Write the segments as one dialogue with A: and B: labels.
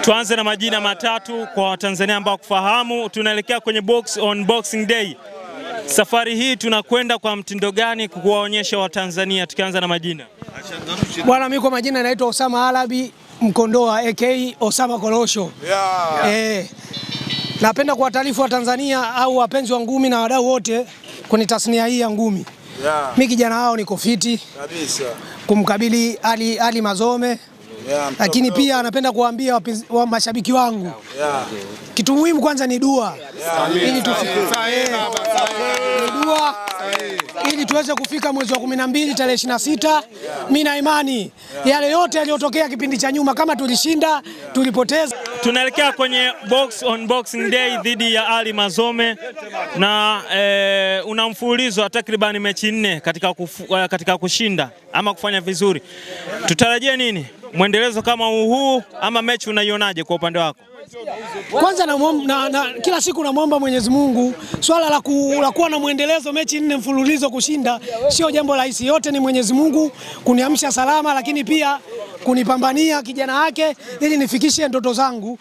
A: Tuanze na majina matatu kwa Watanzania ambao kufahamu. Tunaelekea kwenye Boxing Day. Safari hii tunakwenda kwa mtindo gani kuwaonyesha Watanzania, tukianza na majina?
B: Bwana, mimi kwa majina naitwa Osama Alabi Mkondoa aka Osama Kolosho. Napenda kuwataarifu wa Tanzania au wapenzi wa ngumi na wadau wote kwenye tasnia hii ya ngumi. Mimi kijana wao niko fiti kabisa kumkabili Ali Mazome. Lakini pia napenda kuambia wa mashabiki wangu kitu muhimu kwanza ni dua. Ili tufike dua ili tuweze kufika mwezi wa 12 tarehe 26. Mimi na imani yale yote yaliyotokea kipindi cha nyuma, kama tulishinda tulipoteza.
A: Tunaelekea kwenye Boxing Day dhidi ya Ali Mazome na una mfululizo wa takriban mechi 4 katika kushinda ama kufanya vizuri. Tutarajie nini? Mwendelezo kama huu ama mechi unaionaje kwa upande wako?
B: Kwanza kila siku namuomba Mwenyezi Mungu, swala la kuwa na mwendelezo mechi 4 mfululizo kushinda sio jambo rahisi. Yote ni Mwenyezi Mungu kuniamsha salama, lakini pia kunipambania kijana wake ili nifikishe ndoto zangu.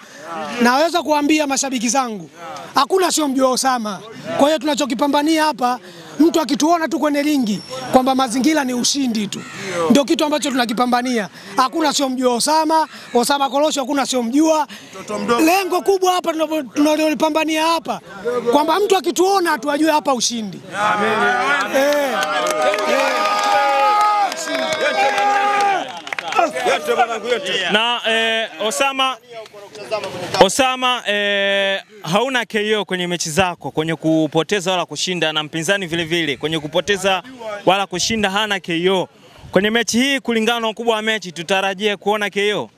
B: Naweza kuambia mashabiki zangu, hakuna sio mjua Osama. Kwa hiyo tunachokipambania hapa, mtu akituona tu kwenye ringi kwamba mazingira ni ushindi tu, ndio kitu ambacho tunakipambania. Hakuna sio mjua Osama Kolosho, hakuna sio mjua. Lengo kubwa hapa tunalolipambania hapa kwamba mtu akituona tu ajue hapa ushindi.
A: Na Osama, hauna KO kwenye mechi zako, kwenye kupoteza wala kushinda, na mpinzani vile vile kwenye kupoteza wala kushinda hana KO. Kwenye mechi hii kulingana na ukubwa wa mechi tutarajie kuona KO?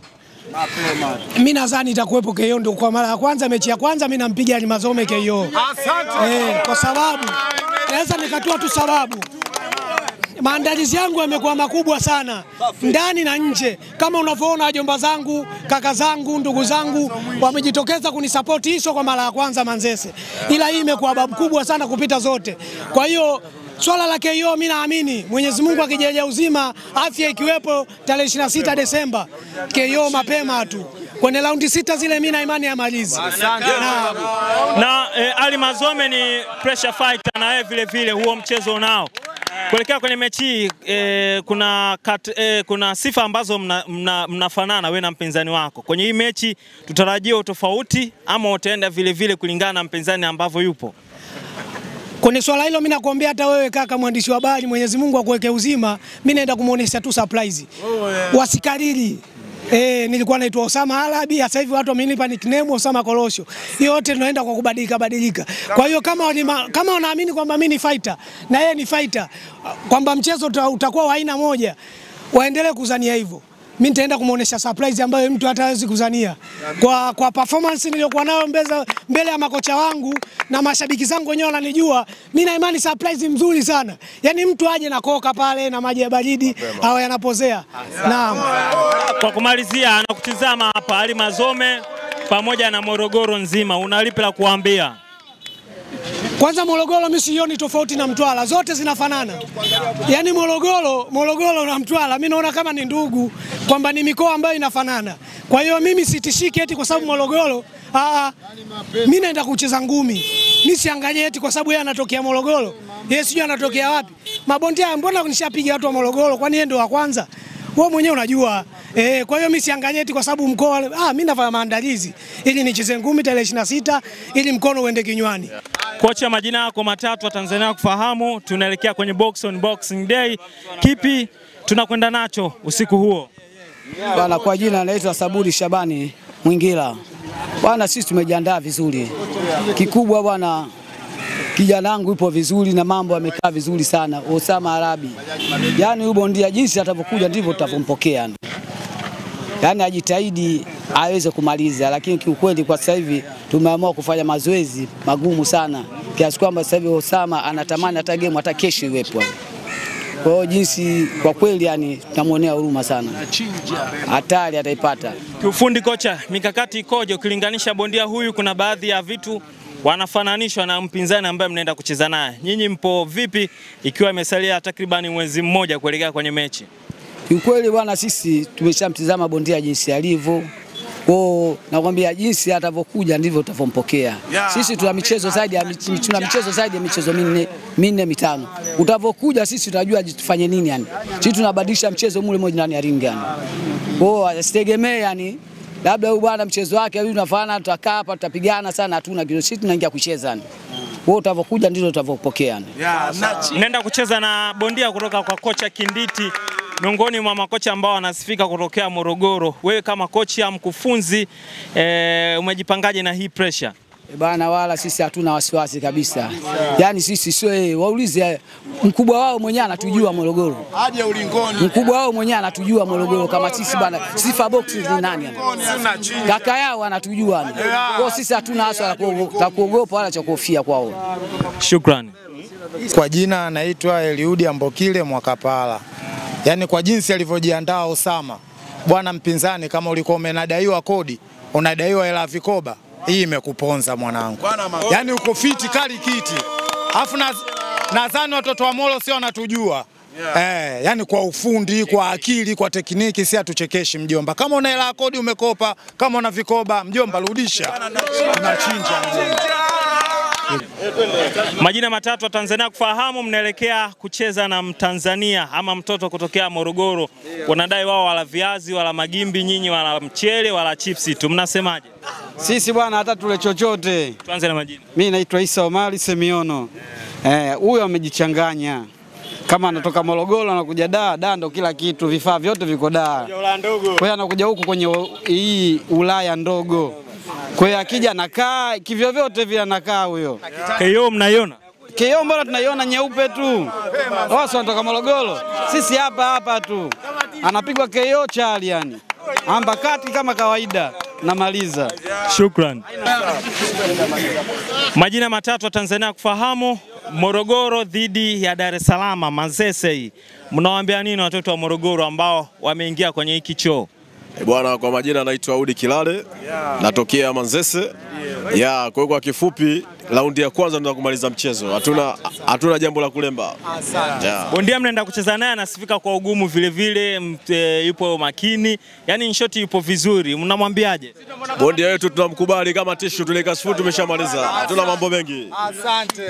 B: Mimi nadhani itakuwepo KO, ndio kwa mara ya kwanza mechi ya kwanza mimi nampiga Ali Mazome KO. Kwa sababu naweza nikatoa tu sababu. Maandalizi yangu yamekuwa makubwa sana ndani na nje. Kama unavyoona wajomba zangu, kaka zangu, ndugu zangu wamejitokeza kunisupport hizo kwa mara ya kwanza Manzese. Ila hii imekuwa babu kubwa sana kupita zote. Kwa hiyo swala la KO mimi naamini Mwenyezi Mungu akijalia uzima, afya ikiwepo, tarehe 26 Desemba KO mapema tu. Kwenye raundi 6 zile mimi na imani ya malizi.
A: Ali Mazome ni pressure fighter na yeye vile vile huo mchezo unao. Kuelekea kwenye mechi kuna sifa ambazo mnafanana wewe na mpinzani wako. Kwenye hii mechi tutarajie utofauti ama utaenda vile vile kulingana na mpinzani ambavyo yupo?
B: Kwenye swala hilo mimi nakuambia hata wewe kaka mwandishi wa habari, Mwenyezi Mungu akuweke uzima, mimi naenda kumuonesha tu surprise. Wasikariri. Nilikuwa naitwa Osama Alabi, sasa hivi watu wamenipa nickname Osama Kolosho. Yote tunaenda kwa kubadilika. Kwa hiyo kama wanaamini kwamba mimi ni fighter na yeye ni fighter, kwamba mchezo utakuwa wa aina moja, waendelee kuzania hivyo. Mimi nitaenda kumuonesha surprise ambayo mtu hatawezi kuzania. Kwa performance niliyokuwa nayo mbele ya makocha wangu na mashabiki zangu wenyewe wananijua, mimi na imani surprise mzuri sana. Yaani mtu aje na koka pale na maji ya baridi au yanapozea. Naam.
A: Kwa kumalizia, anakutizama hapa Ali Mazome pamoja na Morogoro nzima, unalipi la kuambia?
B: Kwanza Morogoro mimi sioni tofauti na Mtwara, zote zinafanana. Yaani Morogoro na Mtwara mimi naona kama ni ndugu, kwamba ni mikoa ambayo inafanana. Kwa hiyo mimi sitishiki eti kwa sababu Morogoro, mimi naenda kucheza ngumi. Mimi siangalie eti kwa sababu yeye anatokea Morogoro, yeye sijui anatokea wapi. Mabondia mbona nishapiga watu wa Morogoro, kwani yeye ndio wa kwanza? Wewe mwenyewe unajua. Kwa hiyo mimi siangalie eti kwa sababu mkoa, mimi nafanya maandalizi ili nicheze ngumi tarehe 26 ili mkono uende kinywani.
A: Kocha, majina yako matatu wa Tanzania kufahamu, tunaelekea kwenye Boxing Day. Kipi tunakwenda nacho usiku huo?
C: Bwana, kwa jina naitwa Saburi Shabani Mwingila. Bwana, sisi tumejiandaa vizuri. Kikubwa bwana, kijana wangu yupo vizuri na mambo yamekaa vizuri sana. Osama Alabi. Yaani huyo bondia jinsi atakapokuja ndivyo tutavompokea. Yaani ajitahidi aweze kumaliza, lakini kiukweli kwa sasa hivi tumeamua kufanya mazoezi magumu sana kiasi kwamba sasa hivi Osama anatamani hata game hata kesho iwepo. Kwa hiyo jinsi kwa kweli yani tunamuonea huruma sana. Hatari ataipata.
A: Kiufundi kocha, mikakati ikoje ukilinganisha bondia huyu? Kuna baadhi ya vitu wanafananishwa na mpinzani ambaye mnaenda kucheza naye. Nyinyi mpo vipi ikiwa imesalia takriban mwezi mmoja kuelekea kwenye mechi?
C: Kiukweli bwana, sisi tumeshamtizama bondia jinsi alivyo. Kwa nakwambia jinsi atavyokuja ndivyo utavompokea. Sisi tuna michezo zaidi ya michezo minne mitano. Utavokuja sisi tutajua tufanye nini yani. Sisi tunabadilisha mchezo mule mmoja ndani ya ring yani. Kwa asitegemee yani labda huyu bwana mchezo wake huyu unafanana, tutakaa hapa tutapigana sana, hatuna kitu. Sisi tunaingia kucheza yani. Wewe utavokuja ndivyo utavopokea.
A: Nenda kucheza na bondia kutoka kwa kocha Kinditi, miongoni mwa makocha ambao wanasifika kutokea Morogoro. Wewe kama kocha mkufunzi umejipangaje na hii pressure?
C: Bana, wala sisi hatuna wasiwasi kabisa. Yaani sisi sio waulize mkubwa wao mwenyewe anatujua Morogoro. Aje ulingoni. Mkubwa wao mwenyewe anatujua Morogoro kama sisi bana. Sifa Box ni nani? Kaka yao anatujua. Kwa sisi hatuna haswa la kuogopa wala cha kuhofia kwao.
A: Shukrani.
D: Kwa jina anaitwa Eliudi Ambokile Mwakapala. Yaani kwa jinsi alivyojiandaa Osama, bwana mpinzani, kama ulikuwa umenadaiwa kodi, unadaiwa hela vikoba, hii imekuponza mwanangu. Yaani uko fiti kali kiti. Alafu nadhani watoto wa Molo sio wanatujua. Yani kwa ufundi, kwa akili, kwa tekniki si atuchekeshi mjomba. Kama una hela kodi umekopa, kama una vikoba mjomba rudisha. Tunachinja mjomba.
A: Majina matatu wa Tanzania kufahamu, mnaelekea kucheza na Mtanzania ama mtoto kutokea Morogoro. Wanadai wao wala viazi, wala magimbi, nyinyi wala mchele, wala chipsi tu. Mnasemaje?
E: Sisi bwana hata tule chochote.
A: Tuanze na majina.
E: Mimi naitwa Isa Omari Semiono. Huyo amejichanganya. Kama anatoka Morogoro anakuja Dar ndo kila kitu, vifaa vyote viko Dar. Kwa hiyo anakuja huku kwenye hii Ulaya ndogo. Kwa hiyo akija anakaa kivyo vyote vile anakaa huyo.
A: KO mnaiona?
E: KO mbona tunaiona nyeupe tu. Wao wanatoka Morogoro. Sisi hapa tu. Anapigwa KO chali yani. Amba kati kama kawaida. Namaliza.
A: Shukran. Majina matatu wa Tanzania kufahamu, Morogoro dhidi ya Dar es Salaam Manzese hii. Mnawaambia nini watoto wa Morogoro ambao wameingia kwenye hiki choo?
F: Bwana, kwa majina naitwa Udi Kilale, natokea Manzese. Kwa kifupi raundi ya kwanza ndio kumaliza mchezo. Hatuna jambo la kulemba.
A: Bondia mnaenda kucheza naye anasifika kwa ugumu vile yupo makini. Yaani in short yupo vizuri. Mnamwambiaje?
F: Bondia wetu tunamkubali kama tishu, tuleka sifu tumeshamaliza. Hatuna mambo mengi.
D: Asante.